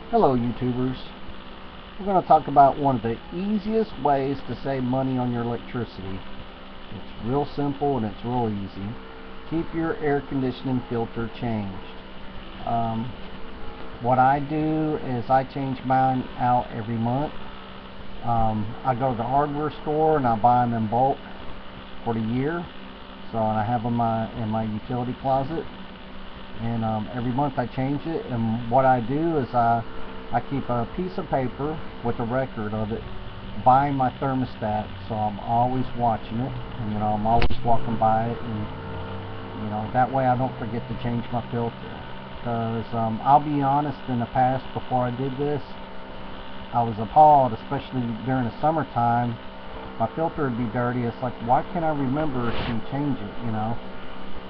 Hello YouTubers. We're going to talk about one of the easiest ways to save money on your electricity. It's real simple and it's real easy. Keep your air conditioning filter changed. What I do is I change mine out every month. I go to the hardware store and I buy them in bulk for the year. So I have them in my utility closet. And every month I change it, and what I do is I keep a piece of paper with a record of it by my thermostat, so I'm always watching it, and I'm always walking by it, and that way I don't forget to change my filter. Because I'll be honest, in the past, before I did this, I was appalled, especially during the summertime. My filter would be dirty. It's like, why can't I remember to change it,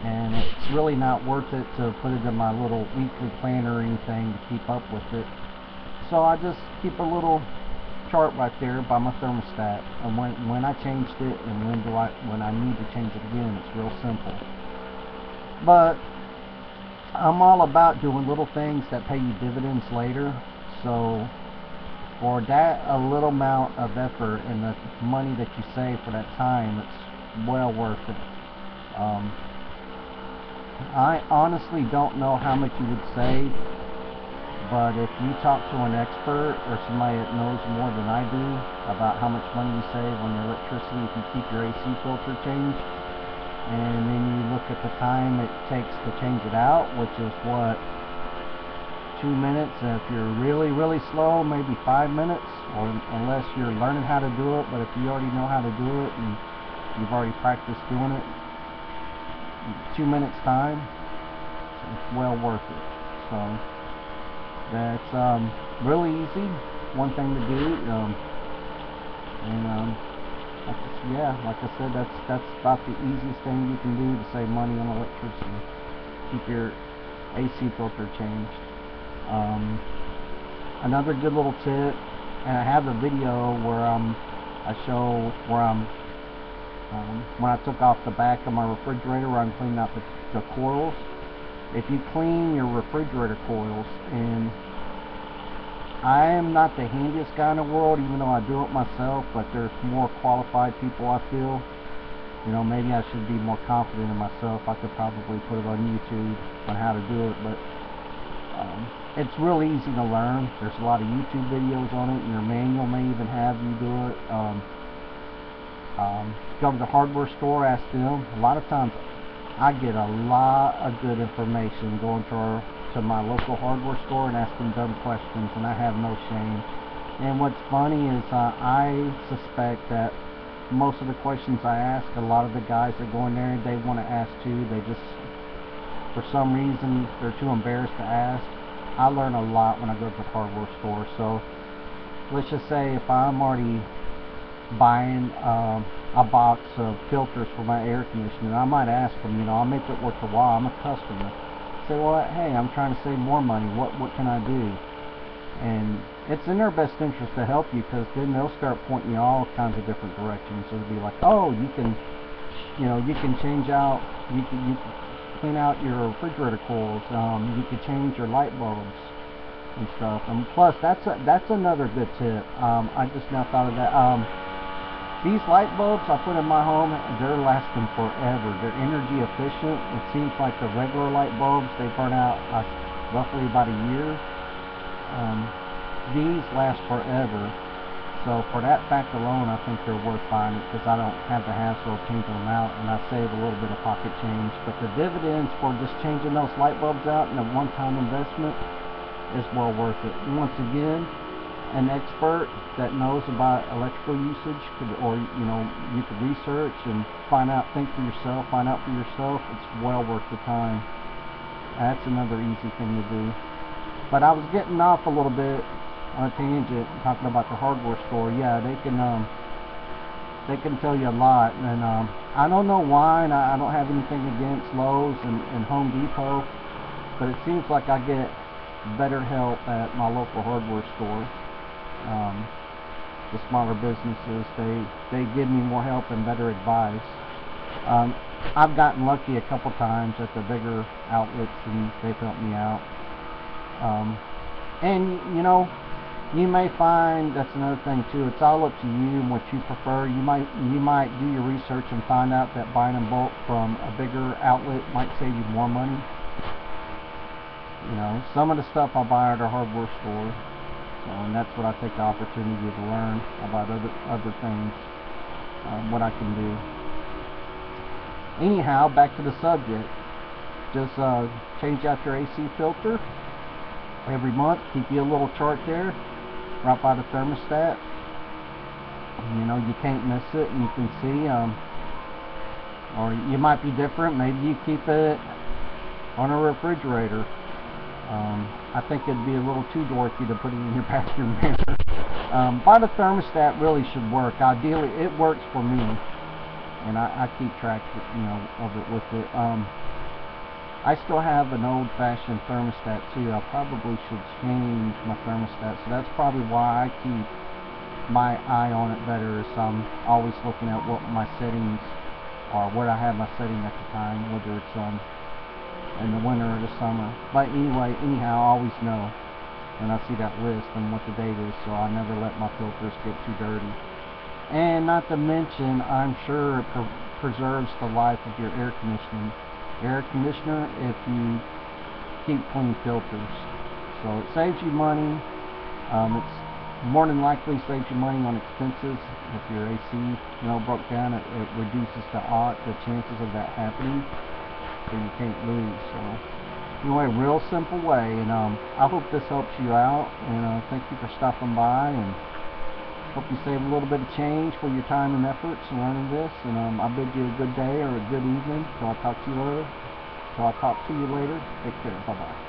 and it's really not worth it to put it in my little weekly planner or anything to keep up with it. So I just keep a little chart right there by my thermostat, and when I changed it and when I need to change it again. It's real simple. But I'm all about doing little things that pay you dividends later. So for that a little amount of effort and the money that you save for that time, it's well worth it. I honestly don't know how much you would save, but if you talk to an expert or somebody that knows more than I do about how much money you save on your electricity if you keep your AC filter changed, and then you look at the time it takes to change it out, which is what, 2 minutes, and if you're really slow, maybe 5 minutes, or unless you're learning how to do it. But if you already know how to do it and you've already practiced doing it, 2 minutes time, it's well worth it. So that's really easy, one thing to do, and like I said, that's about the easiest thing you can do to save money on electricity. Keep your AC filter changed. Another good little tip, and I have a video where I show where when I took off the back of my refrigerator where I'm cleaning out the coils. If you clean your refrigerator coils, and I am not the handiest guy in the world, even though I do it myself, but there's more qualified people, I feel. Maybe I should be more confident in myself. I could probably put it on YouTube on how to do it, but it's real easy to learn. There's a lot of YouTube videos on it, and your manual may even have you do it. Go to the hardware store, ask them. A lot of times I get a lot of good information going to my local hardware store and asking dumb questions, and I have no shame. And what's funny is I suspect that most of the questions I ask, a lot of the guys that go in there, they want to ask too. They just, for some reason, they're too embarrassed to ask. I learn a lot when I go to the hardware store. So let's just say if I'm already buying a box of filters for my air conditioning, I might ask them, I'll make it worth the while. I'm a customer. Say, well, hey, I'm trying to save more money. What can I do? And it's in their best interest to help you, because then they'll start pointing you all kinds of different directions. So it'll be like, oh, you can change out, you can clean out your refrigerator coils. You can change your light bulbs and stuff. And plus, that's another good tip. I just now thought of that. These light bulbs I put in my home, they're lasting forever. They're energy efficient. It seems like the regular light bulbs, they burn out roughly about a year. These last forever. So for that fact alone, I think they're worth buying it, because I don't have the hassle of changing them out, and I save a little bit of pocket change. But the dividends for just changing those light bulbs out in a one-time investment is well worth it. Once again, an expert that knows about electrical usage or you could research and find out for yourself. It's well worth the time. That's another easy thing to do. But I was getting off a little bit on a tangent talking about the hardware store. Yeah, they can tell you a lot, and I don't know why, and I don't have anything against Lowe's and Home Depot, but it seems like I get better help at my local hardware store. The smaller businesses, they give me more help and better advice. I've gotten lucky a couple times at the bigger outlets, and they've helped me out. And you know, you may find that's another thing too. It's all up to you and what you prefer. You might do your research and find out that buying in bulk from a bigger outlet might save you more money. You know, some of the stuff I buy at a hardware store, so, and that's what I take the opportunity to learn about other things, what I can do. Anyhow, back to the subject. Just change out your AC filter every month. Keep you a little chart there, right by the thermostat. You know, you can't miss it, and you can see. Or you might be different. Maybe you keep it on a refrigerator. I think it'd be a little too dorky to put it in your bathroom mirror. By the thermostat really should work. Ideally, it works for me, and I keep track, of it with it. I still have an old-fashioned thermostat too. I probably should change my thermostat. So that's probably why I keep my eye on it better. Is I'm always looking at what my settings are, where I have my setting at the time, whether it's in the winter or the summer. But anyhow, I always know when I see that list and what the date is, so I never let my filters get too dirty. And not to mention, I'm sure it preserves the life of your air conditioner if you keep clean filters. So it saves you money. It's more than likely saves you money on expenses. If your AC broke down, it reduces the chances of that happening, so you can't lose. So anyway, real simple way, and I hope this helps you out, and thank you for stopping by, and hope you save a little bit of change for your time and efforts in learning this. And I bid you a good day or a good evening. Till I talk to you later. Take care. Bye bye.